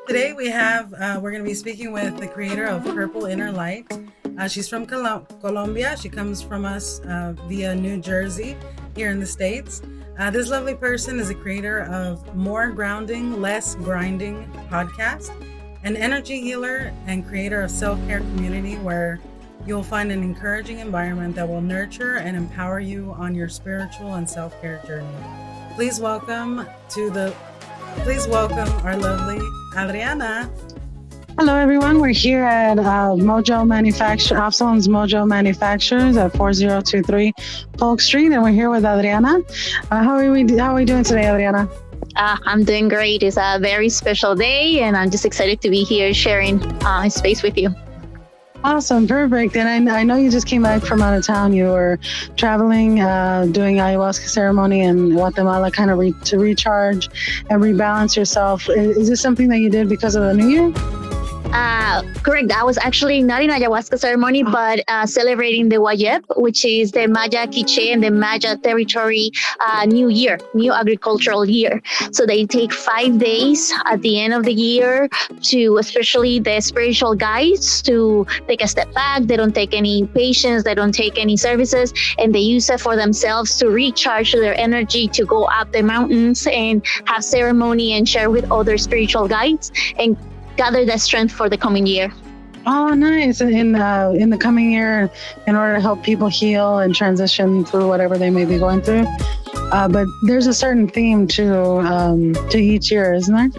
Today we're going to be speaking with the creator of Purple Inner Light. She's from Colombia. She comes from us via New Jersey here in the States. This lovely person is a creator of More Grounding, Less Grinding podcast, an energy healer and creator of self-care community where you'll find an encouraging environment that will nurture and empower you on your spiritual and self-care journey. Please welcome our lovely Adriana. Hello, everyone. We're here at Absalom's Mojo Manufacturers at 4023 Polk Street, and we're here with Adriana. How are we doing today, Adriana? I'm doing great. It's a very special day, and I'm just excited to be here sharing space with you. Awesome, perfect. And I know you just came back from out of town. You were traveling, doing ayahuasca ceremony in Guatemala, kind of to recharge and rebalance yourself. Is this something that you did because of the New Year? Correct. I was actually not in ayahuasca ceremony, but celebrating the Wayep, which is the Maya Quiche and the Maya territory new agricultural year. So they take 5 days at the end of the year to, especially the spiritual guides, to take a step back. They don't take any patients, they don't take any services, and they use it for themselves to recharge their energy, to go up the mountains and have ceremony and share with other spiritual guides and gather that strength for the coming year. Oh, nice. In the coming year, in order to help people heal and transition through whatever they may be going through. But there's a certain theme to each year, isn't there?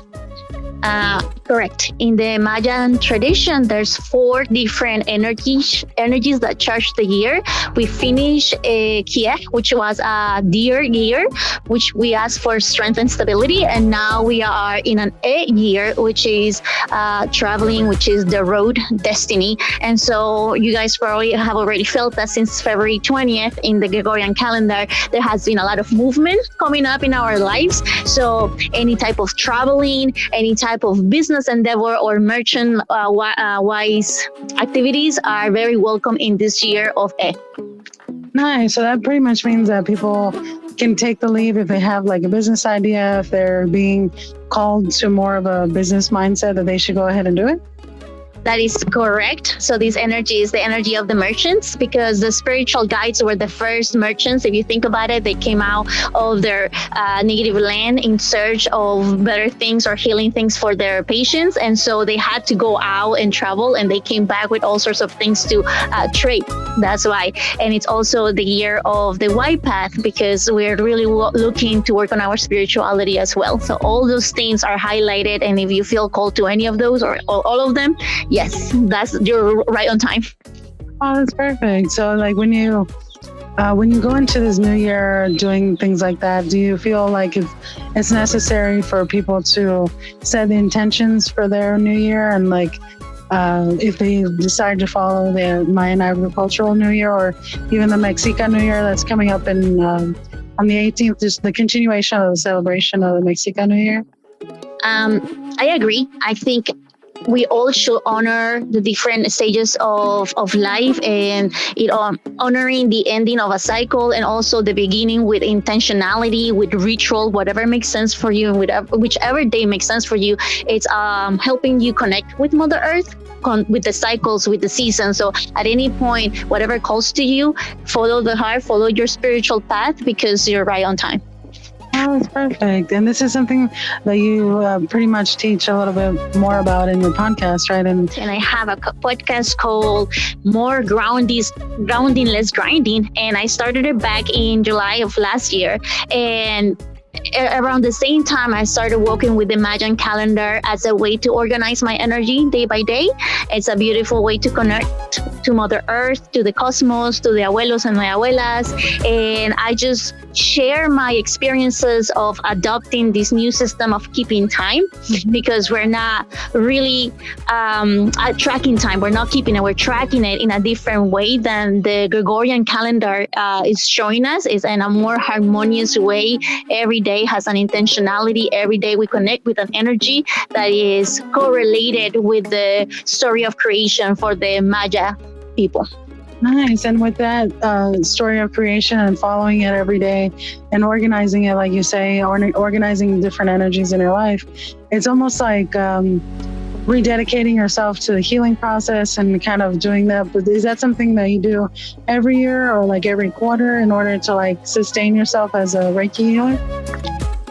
Correct. In the Mayan tradition, there's 4 different energies that charge the year. We finish Kieh, which was a deer year, which we asked for strength and stability. And now we are in an year, which is traveling, which is the road destiny. And so you guys probably have already felt that since February 20th in the Gregorian calendar, there has been a lot of movement coming up in our lives. So any type of traveling, any type of business endeavor or merchant wise activities are very welcome in this year of E. Nice. So that pretty much means that people can take the leave if they have like a business idea, if they're being called to more of a business mindset, that they should go ahead and do it. That is correct. So this energy is the energy of the merchants, because the spiritual guides were the first merchants. If you think about it, they came out of their native land in search of better things or healing things for their patients. And so they had to go out and travel, and they came back with all sorts of things to trade. That's why. And it's also the year of the white path, because we're really looking to work on our spirituality as well. So all those things are highlighted. And if you feel called to any of those or all of them, yes, you're right on time. Oh, that's perfect. So like when you go into this new year doing things like that, do you feel like it's necessary for people to set the intentions for their new year, and like if they decide to follow the Mayan agricultural new year or even the Mexica new year that's coming up in on the 18th, just the continuation of the celebration of the Mexica new year? I agree. I think we all should honor the different stages of life, and honoring the ending of a cycle and also the beginning with intentionality, with ritual, whatever makes sense for you, and whichever day makes sense for you. It's helping you connect with Mother Earth, with the cycles, with the seasons. So at any point, whatever calls to you, follow the heart, follow your spiritual path, because you're right on time. Oh, that's perfect. And this is something that you pretty much teach a little bit more about in your podcast, right? And I have a podcast called More Grounding, Less Grinding. And I started it back in July of last year. And around the same time, I started working with the Mayan calendar as a way to organize my energy day by day. It's a beautiful way to connect to Mother Earth, to the cosmos, to the abuelos and my abuelas. And I just share my experiences of adopting this new system of keeping time, because we're not really tracking time. We're not keeping it. We're tracking it in a different way than the Gregorian calendar is showing us. It's in a more harmonious way. Every day has an intentionality. Every day we connect with an energy that is correlated with the story of creation for the Maya people. Nice. And with that story of creation and following it every day and organizing it, like you say, or organizing different energies in your life, it's almost like rededicating yourself to the healing process and kind of doing that. But is that something that you do every year or like every quarter in order to like sustain yourself as a Reiki healer?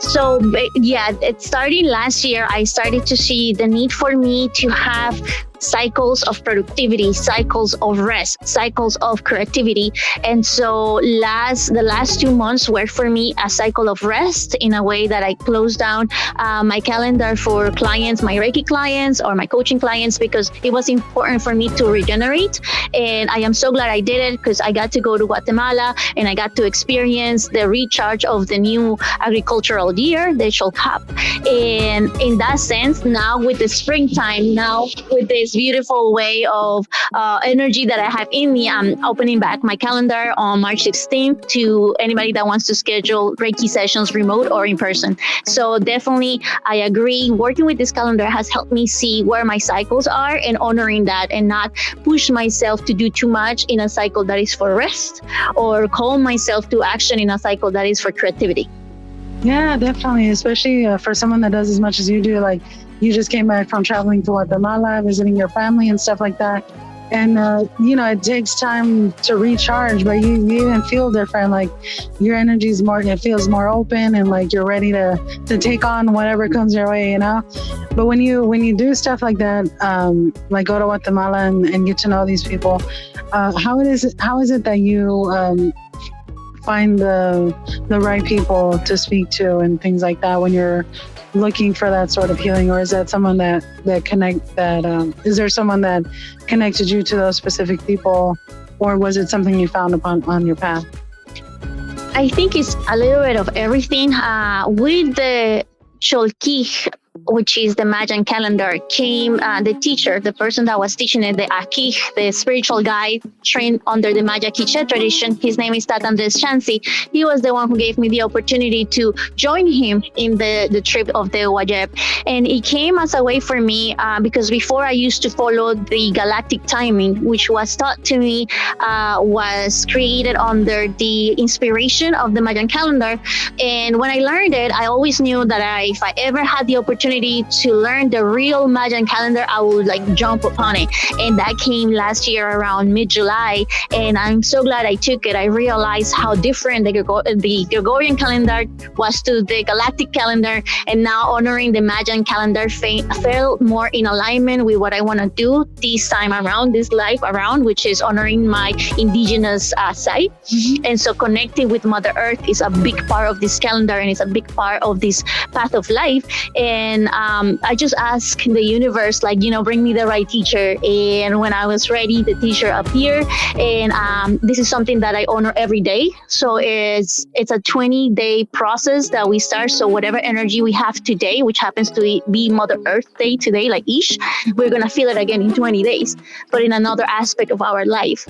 So yeah, it starting last year, I started to see the need for me to have cycles of productivity, cycles of rest, cycles of creativity. And so the last 2 months were for me a cycle of rest in a way that I closed down my calendar for clients, my Reiki clients or my coaching clients, because it was important for me to regenerate. And I am so glad I did it because I got to go to Guatemala and I got to experience the recharge of the new agricultural year, the Shul Cup. And in that sense, now with the springtime, now with this beautiful way of energy that I have in me, I'm opening back my calendar on March 16th to anybody that wants to schedule Reiki sessions remote or in person. So definitely, I agree. Working with this calendar has helped me see where my cycles are and honoring that and not push myself to do too much in a cycle that is for rest or call myself to action in a cycle that is for creativity. Yeah, definitely. Especially for someone that does as much as you do. Like you just came back from traveling to Guatemala, visiting your family and stuff like that. And, it takes time to recharge, but you even feel different. Like your energy is more, it feels more open and like you're ready to take on whatever comes your way, But when you do stuff like that, like go to Guatemala and get to know these people, how is it that you find the right people to speak to and things like that when you're looking for that sort of healing? Or is that someone is there someone that connected you to those specific people, or was it something you found on your path? I think it's a little bit of everything. With the Cholkij, which is the Mayan calendar, came the teacher, the person that was teaching it, the Akij, the spiritual guide trained under the Maya Quiche tradition. His name is Tat Andres Chansi. He was the one who gave me the opportunity to join him in the trip of the Wajeb. And it came as a way for me because before I used to follow the galactic timing, which was taught to me, was created under the inspiration of the Mayan calendar. And when I learned it, I always knew that if I ever had the opportunity to learn the real Mayan calendar, I would jump upon it. And that came last year around mid-July. And I'm so glad I took it. I realized how different the Gregorian calendar was to the galactic calendar. And now honoring the Mayan calendar felt more in alignment with what I want to do this time around, this life around, which is honoring my indigenous side. Mm-hmm. And so connecting with Mother Earth is a big part of this calendar and it's a big part of this path of life. And I just asked the universe, bring me the right teacher. And when I was ready, the teacher appeared. And this is something that I honor every day. So it's a 20-day process that we start. So whatever energy we have today, which happens to be Mother Earth Day today, like Ish, we're going to feel it again in 20 days, but in another aspect of our life.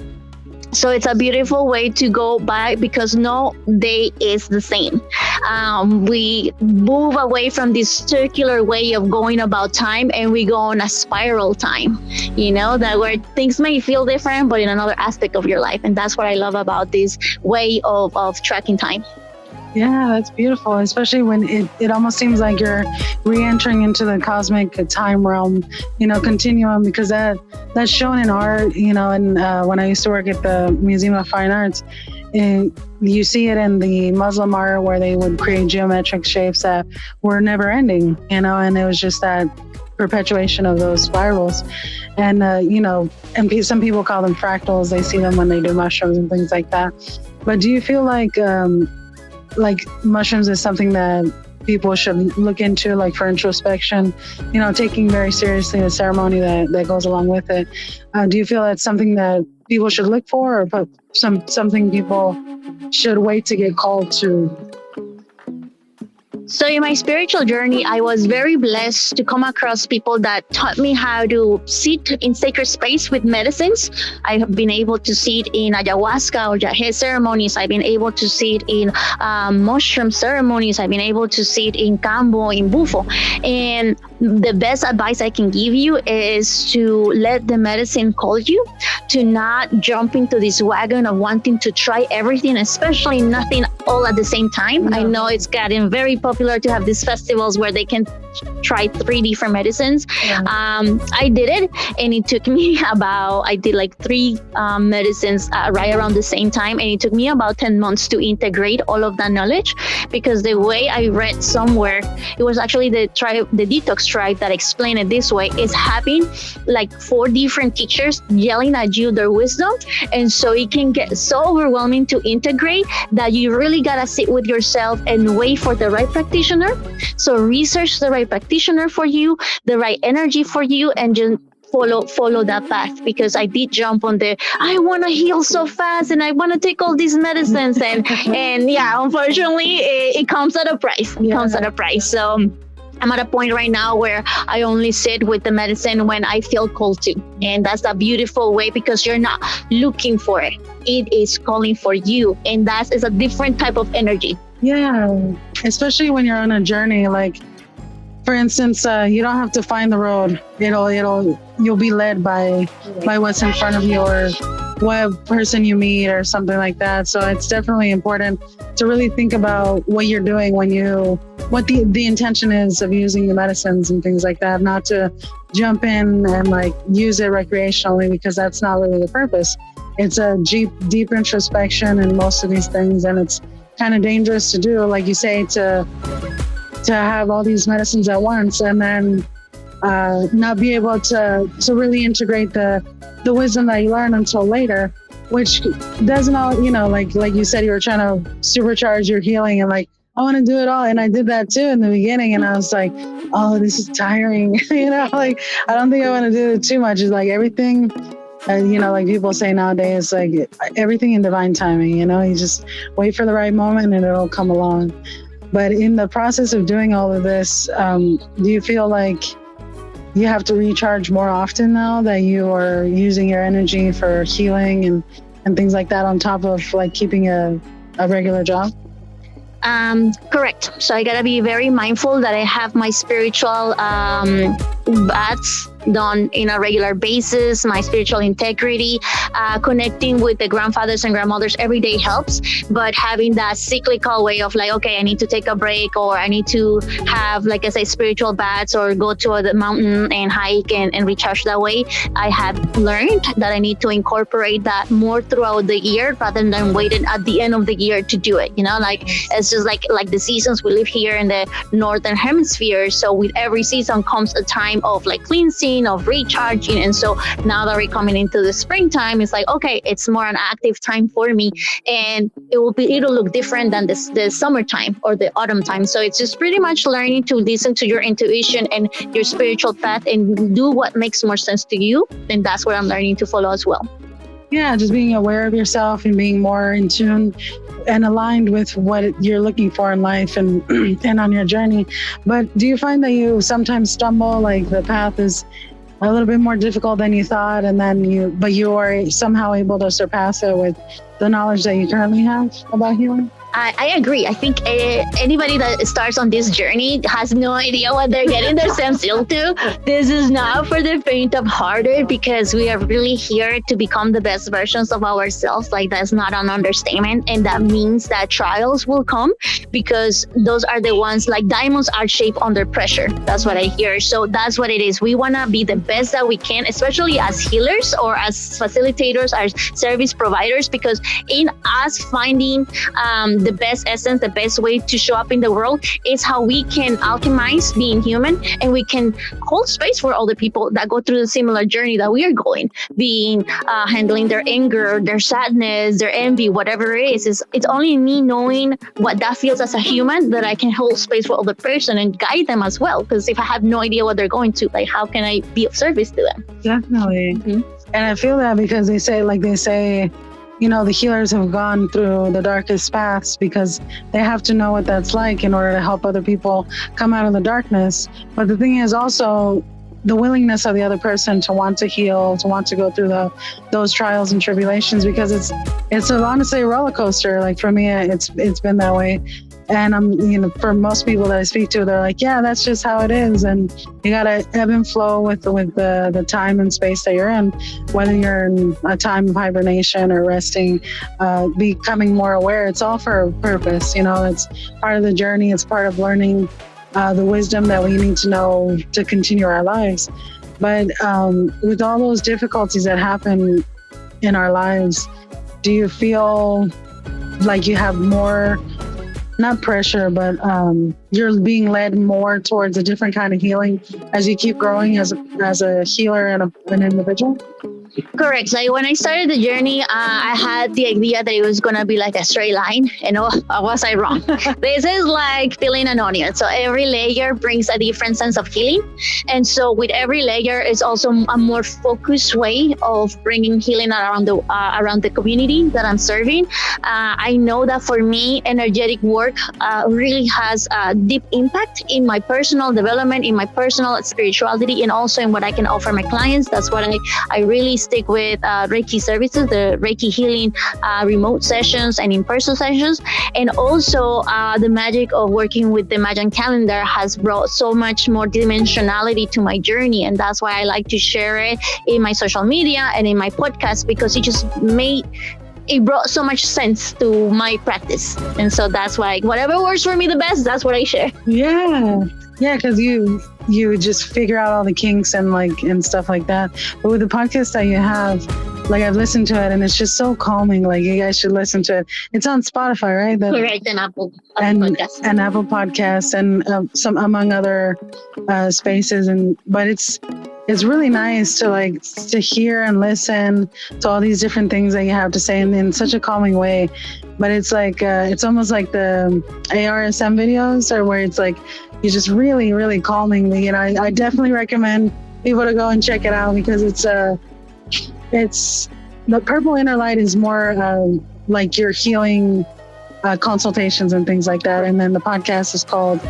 So it's a beautiful way to go by because no day is the same. We move away from this circular way of going about time and we go on a spiral time, that where things may feel different, but in another aspect of your life. And that's what I love about this way of tracking time. Yeah, that's beautiful, especially when it almost seems like you're re-entering into the cosmic time realm, continuum, because that's shown in art, and when I used to work at the Museum of Fine Arts, you see it in the Muslim art where they would create geometric shapes that were never ending, and it was just that perpetuation of those spirals. And, and some people call them fractals. They see them when they do mushrooms and things like that. But do you feel like mushrooms is something that people should look into, for introspection, taking very seriously the ceremony that goes along with it? Do you feel that's something that people should look for, or something people should wait to get called to? So in my spiritual journey, I was very blessed to come across people that taught me how to sit in sacred space with medicines. I have been able to sit in ayahuasca or yahe ceremonies. I've been able to sit in mushroom ceremonies. I've been able to sit in cambo, in bufo. And the best advice I can give you is to let the medicine call you, to not jump into this wagon of wanting to try everything, especially nothing all at the same time. I know it's gotten very popular to have these festivals where they can try 3 different medicines. I did it, and it took me I did like 3 medicines right around the same time, and it took me about 10 months to integrate all of that knowledge, because the way I read somewhere, it was actually the detox tribe that explained it this way, is having like 4 different teachers yelling at you their wisdom, and so it can get so overwhelming to integrate that you really gotta sit with yourself and wait for the right practitioner. So research the right practitioner for you, the right energy for you, and just follow that path. Because I did jump on I want to heal so fast and I want to take all these medicines, and yeah, unfortunately it comes at a price. So I'm at a point right now where I only sit with the medicine when I feel called to. And that's a beautiful way, because you're not looking for it. It is calling for you. And that is a different type of energy. Yeah, especially when you're on a journey. Like, for instance, you don't have to find the road. You'll be led by what's in front of you, or what person you meet, or something like that. So it's definitely important to really think about what you're doing what the intention is of using the medicines and things like that, not to jump in and like use it recreationally, because that's not really the purpose. It's a deep introspection in most of these things, and it's kind of dangerous to do, like you say, to have all these medicines at once and then not be able to really integrate the wisdom that you learn until later, which doesn't all, like you said, you were trying to supercharge your healing, and like, I want to do it all. And I did that too in the beginning, and I was like, oh, this is tiring. Like, I don't think I want to do it too much. It's like everything, like people say nowadays, like everything in divine timing, you just wait for the right moment and it'll come along. But in the process of doing all of this, do you feel like you have to recharge more often now that you are using your energy for healing and things like that, on top of like keeping a regular job? Correct. So I gotta be very mindful that I have my spiritual baths done in a regular basis. My spiritual integrity, connecting with the grandfathers and grandmothers every day helps, but having that cyclical way of like, okay, I need to take a break, or I need to have, like I say, spiritual baths, or go to the mountain and hike and recharge that way. I have learned that I need to incorporate that more throughout the year rather than waiting at the end of the year to do it. Like, it's just like the seasons. We live here in the northern hemisphere, so with every season comes a time of like cleansing, of recharging. And so now that we're coming into the springtime, it's like, okay, it's more an active time for me, and it'll look different than the summertime or the autumn time. So it's just pretty much learning to listen to your intuition and your spiritual path and do what makes more sense to you. And that's what I'm learning to follow as well. Yeah, just being aware of yourself and being more in tune and aligned with what you're looking for in life and and on your journey. But do you find that you sometimes stumble, like the path is a little bit more difficult than you thought, and then you are somehow able to surpass it with the knowledge that you currently have about healing? I agree. I think anybody that starts on this journey has no idea what they're getting themselves into. This is not for the faint of hearted, because we are really here to become the best versions of ourselves. Like, that's not an understatement. And that means that trials will come, because those are the ones, like diamonds are shaped under pressure. That's what I hear. So that's what it is. We want to be the best that we can, especially as healers or as facilitators, as service providers, because in us finding the best essence, the best way to show up in the world is how we can alchemize being human, and we can hold space for other people that go through the similar journey that we are going, being handling their anger, their sadness, their envy, whatever it is. It's only me knowing what that feels as a human that I can hold space for other person and guide them as well. Because if I have no idea what they're going to, like, how can I be of service to them? Definitely. Mm-hmm. And I feel that because they say, the healers have gone through the darkest paths because they have to know what that's like in order to help other people come out of the darkness. But the thing is also the willingness of the other person to want to heal, to want to go through those trials and tribulations, because it's honestly a roller coaster. Like for me, it's been that way. And for most people that I speak to, they're like, yeah, that's just how it is. And you got to ebb and flow with the time and space that you're in, whether you're in a time of hibernation or resting, becoming more aware. It's all for a purpose. It's part of the journey. It's part of learning the wisdom that we need to know to continue our lives. But with all those difficulties that happen in our lives, do you feel like you have more, not pressure, but you're being led more towards a different kind of healing as you keep growing as a healer and an individual? Correct. Like when I started the journey, I had the idea that it was going to be like a straight line. And was I wrong? This is like peeling an onion. So every layer brings a different sense of healing. And so with every layer is also a more focused way of bringing healing around the community that I'm serving. I know that for me, energetic work really has a deep impact in my personal development, in my personal spirituality, and also in what I can offer my clients. That's what I really stick with Reiki services, the Reiki healing remote sessions and in-person sessions. And also the magic of working with the Mayan calendar has brought so much more dimensionality to my journey. And that's why I like to share it in my social media and in my podcast, because it brought so much sense to my practice. And so that's why whatever works for me the best, that's what I share. Yeah, because you just figure out all the kinks and stuff like that. But with the podcast that you have, like I've listened to it and it's just so calming. Like you guys should listen to it. It's on Spotify, right? Correct, and Apple Podcasts. And Apple Podcasts and some among other spaces. But it's really nice to hear and listen to all these different things that you have to say in such a calming way. But it's like it's almost like the ARSM videos, or where it's like you just really, really calming. I definitely recommend people to go and check it out, because it's the Purple Inner Light is more like your healing consultations and things like that. And then the podcast is called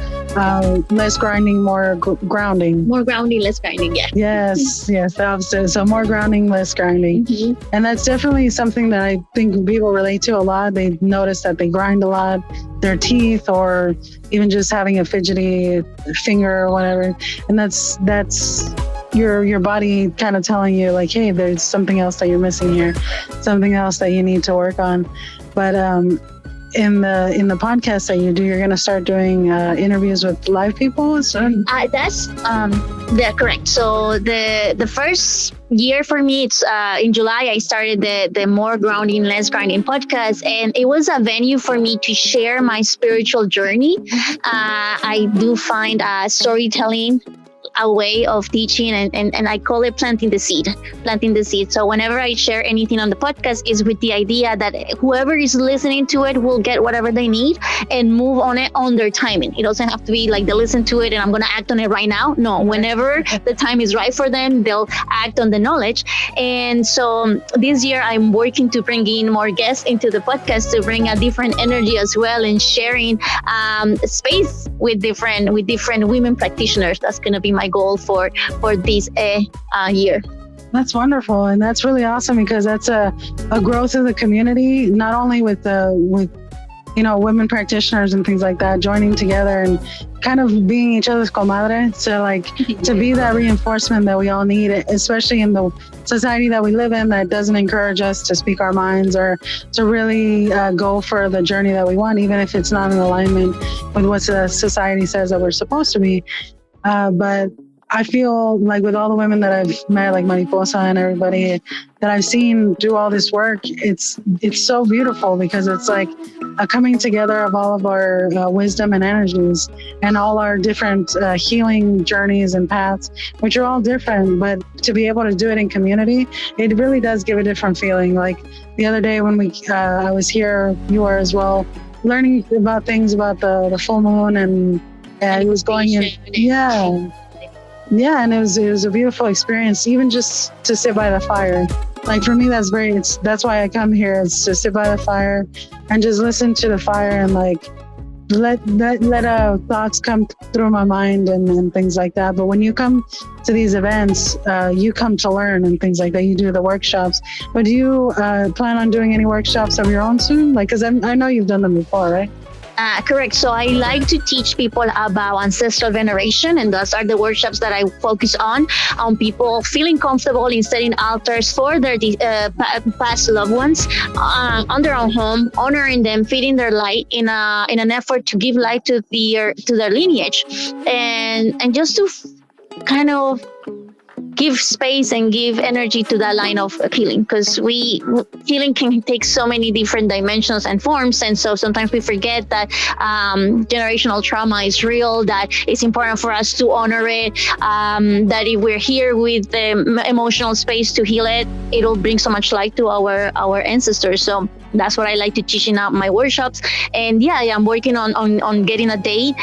Less Grinding, More Grounding. More grounding, less grinding, yeah. Yes, the opposite. So more grounding, less grinding. Mm-hmm. And that's definitely something that I think people relate to a lot. They notice that they grind a lot, their teeth, or even just having a fidgety finger or whatever. And that's your body kind of telling you like, hey, there's something else that you're missing here, something else that you need to work on. But in the podcast that you do, you're going to start doing interviews with live people. So that's correct. So the first year for me, it's in July, I started the More Grounding, Less Grinding podcast, and it was a venue for me to share my spiritual journey. I do find storytelling a way of teaching, and I call it planting the seed. So whenever I share anything on the podcast is with the idea that whoever is listening to it will get whatever they need and move on it on their timing. It doesn't have to be like they listen to it and I'm going to act on it right now. No, whenever the time is right for them, they'll act on the knowledge. And so this year I'm working to bring in more guests into the podcast to bring a different energy as well, and sharing space with different women practitioners. That's going to be my goal for this year. That's wonderful, and that's really awesome, because that's a growth of the community, not only with women practitioners and things like that joining together and kind of being each other's comadre, to be that reinforcement that we all need, especially in the society that we live in that doesn't encourage us to speak our minds or to really go for the journey that we want, even if it's not in alignment with what the society says that we're supposed to be. But I feel like with all the women that I've met, like Mariposa and everybody that I've seen do all this work, it's so beautiful, because it's like a coming together of all of our wisdom and energies and all our different healing journeys and paths, which are all different. But to be able to do it in community, it really does give a different feeling. Like the other day when I was here, you were as well, learning about things about the full moon, and it was going in. Yeah, and it was a beautiful experience, even just to sit by the fire. Like for me, that's why I come here, is to sit by the fire and just listen to the fire and let thoughts come through my mind and things like that. But when you come to these events, you come to learn and things like that. You do the workshops. But do you plan on doing any workshops of your own soon? Because I know you've done them before, right? Correct. So I like to teach people about ancestral veneration, and those are the workshops that I focus on people feeling comfortable in setting altars for their past loved ones on their own home, honoring them, feeding their light in an effort to give life to their lineage, and just to kind of give space and give energy to that line of healing, because healing can take so many different dimensions and forms, and so sometimes we forget that generational trauma is real, that it's important for us to honor it, that if we're here with the emotional space to heal it, it'll bring so much light to our ancestors. So that's what I like to teach in my workshops. And yeah, I'm working on getting a date.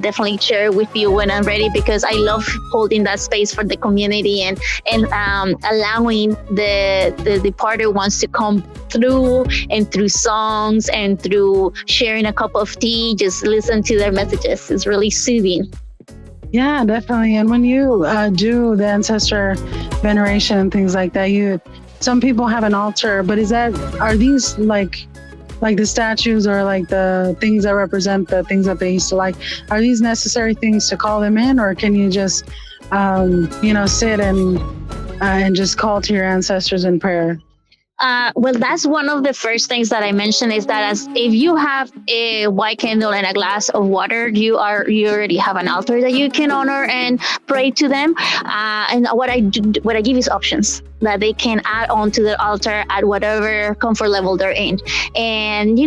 Definitely share with you when I'm ready, because I love holding that space for the community and allowing the part who wants to come through, and through songs and through sharing a cup of tea, just listen to their messages. It's really soothing. Yeah, definitely. And when you do the ancestor veneration and things like that, some people have an altar, but are these like the statues or like the things that represent the things that they used to like? Are these necessary things to call them in, or can you just, sit and just call to your ancestors in prayer? Well, that's one of the first things that I mentioned, is that if you have a white candle and a glass of water, you already have an altar that you can honor and pray to them. And what I give is options that they can add on to the altar at whatever comfort level they're in. And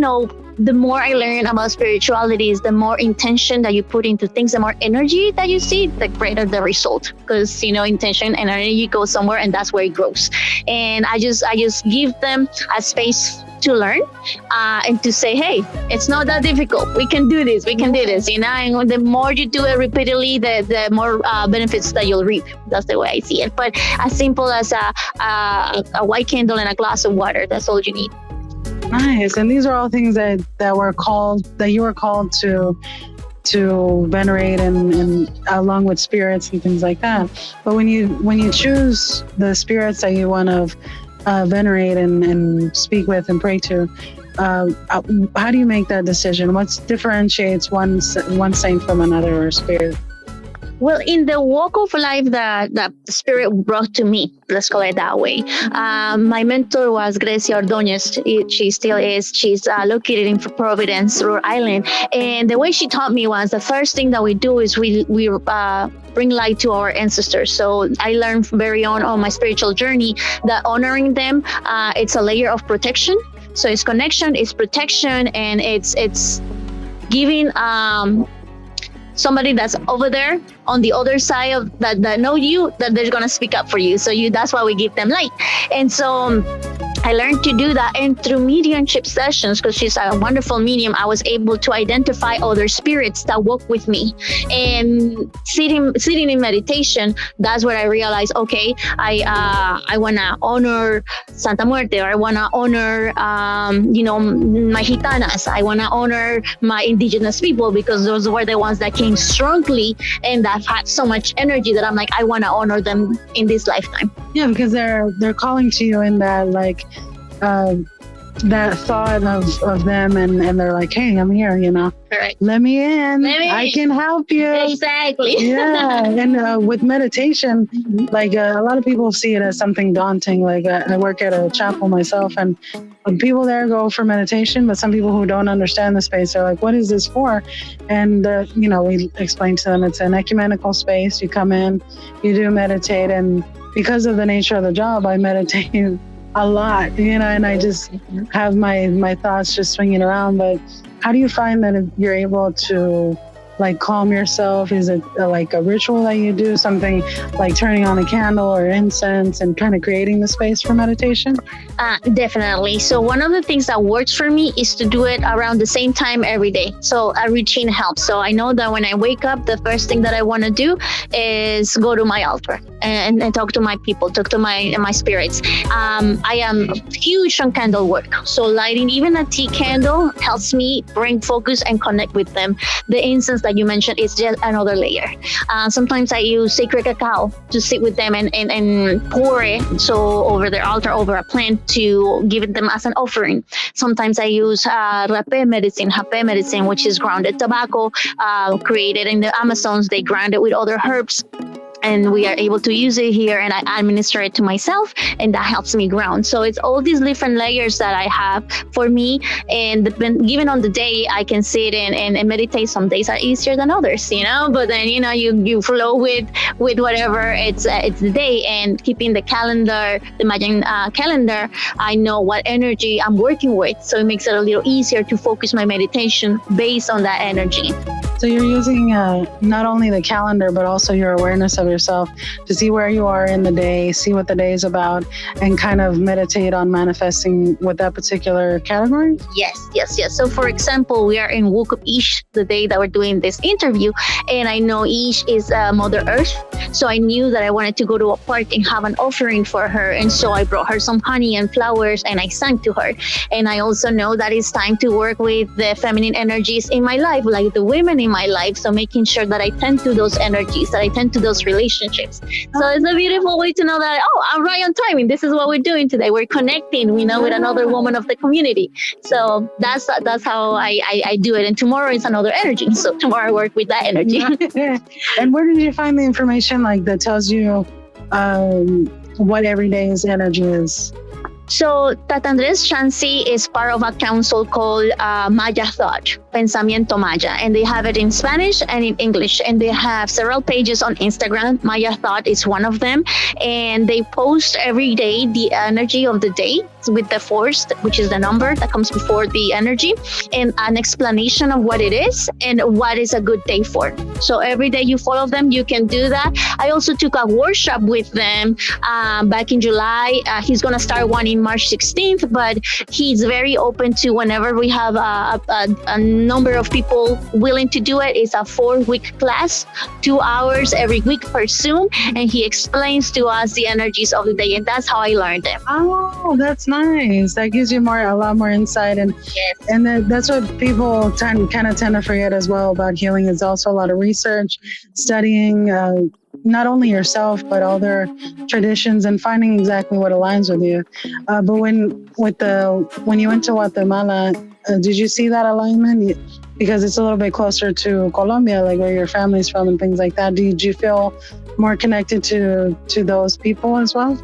the more I learn about spirituality, is the more intention that you put into things, the more energy that you see, the greater the result. Because intention and energy go somewhere, and that's where it grows. And I just give them a space to learn, and to say, hey, it's not that difficult. We can do this. And the more you do it repeatedly, the more benefits that you'll reap. That's the way I see it. But as simple as a white candle and a glass of water, that's all you need. Nice. And these are all things that you were called to venerate and along with spirits and things like that. But when you choose the spirits that you want to venerate and speak with and pray to, how do you make that decision? What differentiates one saint from another, or spirit? Well, in the walk of life that the Spirit brought to me, let's call it that way, my mentor was Grecia Ordonez. She still is. She's located in Providence, Rhode Island. And the way she taught me was, the first thing that we do is we bring light to our ancestors. So I learned very on my spiritual journey that honoring them, it's a layer of protection. So it's connection, it's protection, and it's giving somebody that's over there on the other side of that know you, that they're gonna speak up for you. So that's why we give them light. And so I learned to do that, and through mediumship sessions, because she's a wonderful medium, I was able to identify other spirits that walk with me. And sitting in meditation, that's where I realized, okay, I wanna honor Santa Muerte, or I wanna honor my gitanas. I wanna honor my indigenous people, because those were the ones that came strongly and that had so much energy that I'm like, I wanna honor them in this lifetime. Yeah, because they're calling to you in that that thought of them, and they're like, hey, I'm here, Correct. Let me in. I can help you. Exactly. Yeah. And with meditation, like a lot of people see it as something daunting. Like I work at a chapel myself, and people there go for meditation, but some people who don't understand the space are like, what is this for? And we explain to them it's an ecumenical space. You come in, you do meditate, and because of the nature of the job, I meditate a lot, and I just have my thoughts just swinging around. But how do you find that you're able to calm yourself? Is it like a ritual that you do, something like turning on a candle or incense and kind of creating the space for meditation? Definitely. So one of the things that works for me is to do it around the same time every day. So a routine helps. So I know that when I wake up, the first thing that I want to do is go to my altar. and talk to my people, talk to my spirits. I am huge on candle work. So lighting even a tea candle helps me bring focus and connect with them. The incense that you mentioned is just another layer. Sometimes I use sacred cacao to sit with them and pour it so over their altar, over a plant to give it them as an offering. Sometimes I use rapé medicine, which is grounded tobacco, created in the Amazons. They ground it with other herbs, and we are able to use it here, and I administer it to myself, and that helps me ground. So it's all these different layers that I have for me, and given on the day, I can sit and meditate. Some days are easier than others, but then you flow with whatever it's the day. And keeping the calendar, the Mayan calendar, I know what energy I'm working with, so it makes it a little easier to focus my meditation based on that energy. So you're using not only the calendar, but also your awareness of yourself to see where you are in the day, see what the day is about, and kind of meditate on manifesting with that particular category? Yes. So for example, we are in Woke Up Ish, the day that we're doing this interview, and I know Ish is Mother Earth. So I knew that I wanted to go to a park and have an offering for her. And so I brought her some honey and flowers, and I sang to her. And I also know that it's time to work with the feminine energies in my life, like the women in my life. So making sure that I tend to those energies, that I tend to those relationships. So it's a beautiful way to know that, I'm right on timing. This is what we're doing today. We're connecting, with another woman of the community. So that's how I do it. And tomorrow is another energy. So tomorrow I work with that energy. And where did you find the information that tells you what every day's energy is? So Tata Andres Chansi is part of a council called Maya Thought, Pensamiento Maya, and they have it in Spanish and in English, and they have several pages on Instagram. Maya Thought is one of them, and they post every day the energy of the day with the force, which is the number that comes before the energy, and an explanation of what it is and what is a good day for. So every day you follow them, you can do that. I also took a workshop with them back in July. He's going to start one in March 16th, but he's very open to whenever we have a number of people willing to do it. It's a 4-week class, 2 hours every week per Zoom, and he explains to us the energies of the day, and that's how I learned them. Oh, that's nice. That gives you a lot more insight, and Yes. and that's what people tend to forget as well about healing. Is also a lot of research, studying not only yourself but other traditions, and finding exactly what aligns with you. But when you went to Guatemala, did you see that alignment? Because it's a little bit closer to Colombia, like where your family's from and things like that. Did you feel more connected to those people as well?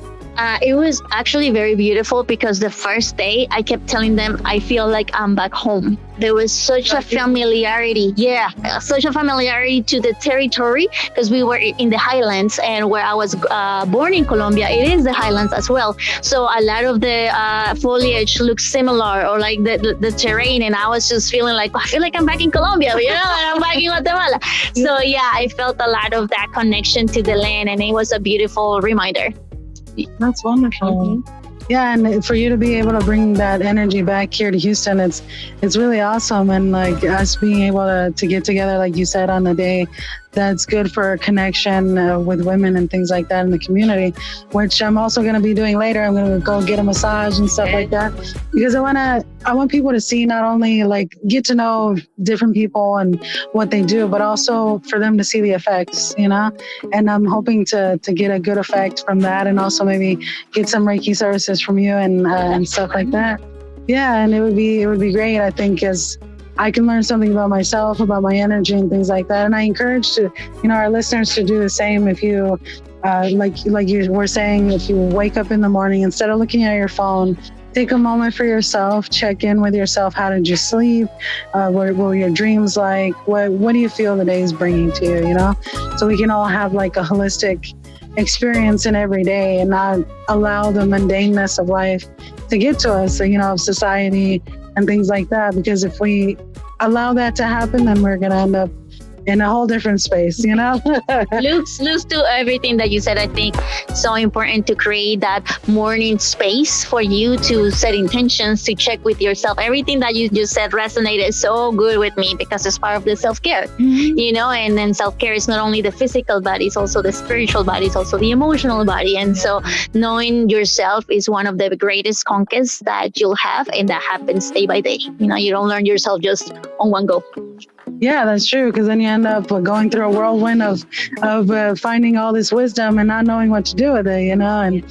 It was actually very beautiful because the first day I kept telling them, I feel like I'm back home. There was such a familiarity. Yeah, such a familiarity to the territory because we were in the highlands, and where I was born in Colombia, it is the highlands as well. So a lot of the foliage looks similar, or like the terrain. And I was just feeling like, I feel like I'm back in Colombia, and I'm back in Guatemala. So yeah, I felt a lot of that connection to the land, and it was a beautiful reminder. That's wonderful. Mm-hmm. Yeah, and for you to be able to bring that energy back here to Houston, it's really awesome. And like us being able to get together, like you said, on a day that's good for connection with women and things like that in the community, which I'm also going to be doing later. I'm going to go get a massage and stuff like that, because I want people to see, not only like get to know different people and what they do, but also for them to see the effects, and I'm hoping to get a good effect from that, and also maybe get some Reiki services from you and stuff like that. Yeah, and it would be great, I think, as I can learn something about myself, about my energy and things like that. And I encourage our listeners to do the same. If you, like you were saying, if you wake up in the morning, instead of looking at your phone, take a moment for yourself, check in with yourself. How did you sleep? What were your dreams like? What do you feel the day is bringing to you, So we can all have like a holistic experience in every day and not allow the mundaneness of life to get to us, of society and things like that. Because if we allow that to happen, then we're going to end up in a whole different space, you know? Looks to everything that you said. I think so important to create that morning space for you to set intentions, to check with yourself. Everything that you just said resonated so good with me because it's part of the self-care, you know, and then self-care is not only the physical body, it's also the spiritual body, it's also the emotional body. And so knowing yourself is one of the greatest conquests that you'll have, and that happens day by day. You know, you don't learn yourself just on one go. Yeah, that's true. Because then you end up going through a whirlwind of finding all this wisdom and not knowing what to do with it, you know,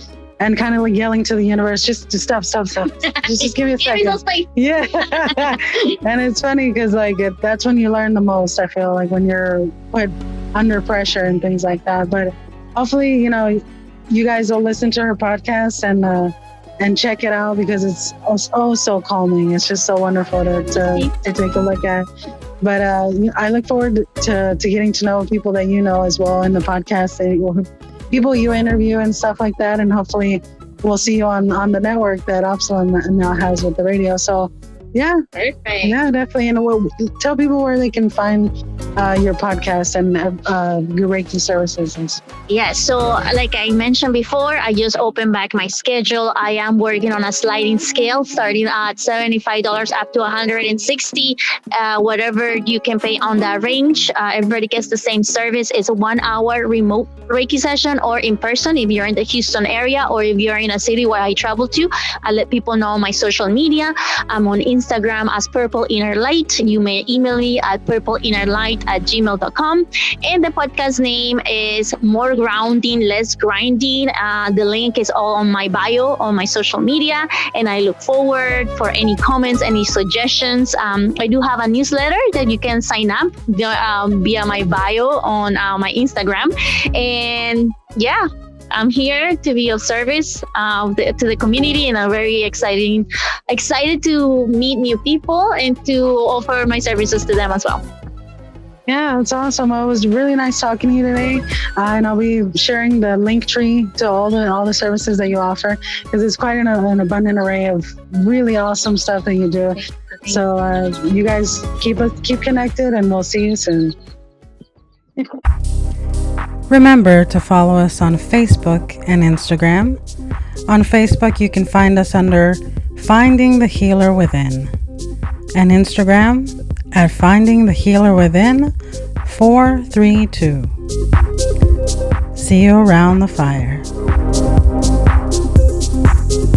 and kind of like yelling to the universe, just to stop. Just give me a second. Yeah. And it's funny because like that's when you learn the most, I feel like, when you're put under pressure and things like that. But hopefully, you know, you guys will listen to her podcast and check it out, because it's so calming. It's just so wonderful to take a look at. But I look forward to getting to know people that you know as well in the podcast, people you interview and stuff like that. And hopefully we'll see you on the network that Absalom now has with the radio. So yeah, perfect. Yeah, definitely. And we'll tell people where they can find your podcast and your Reiki services. Yeah, so like I mentioned before, I just opened back my schedule. I am working on a sliding scale starting at $75 up to $160, whatever you can pay on that range. Everybody gets the same service. It's a 1 hour remote Reiki session or in person if you're in the Houston area, or if you're in a city where I travel to. I let people know on my social media. I'm on Instagram as Purple Inner Light. You may email me at purpleinnerlight@gmail.com. And the podcast name is More Grounding, Less Grinding. The link is all on my bio on my social media. And I look forward for any comments, any suggestions. I do have a newsletter that you can sign up via my bio on my Instagram. And yeah, I'm here to be of service to the community, and I'm very excited to meet new people and to offer my services to them as well. Yeah, that's awesome. Well, it was really nice talking to you today, and I'll be sharing the link tree to all the services that you offer, because it's quite an abundant array of really awesome stuff that you do. So you guys keep connected, and we'll see you soon. Remember to follow us on Facebook and Instagram. On Facebook, you can find us under Finding the Healer Within, and Instagram at Finding the Healer Within 432. See you around the fire.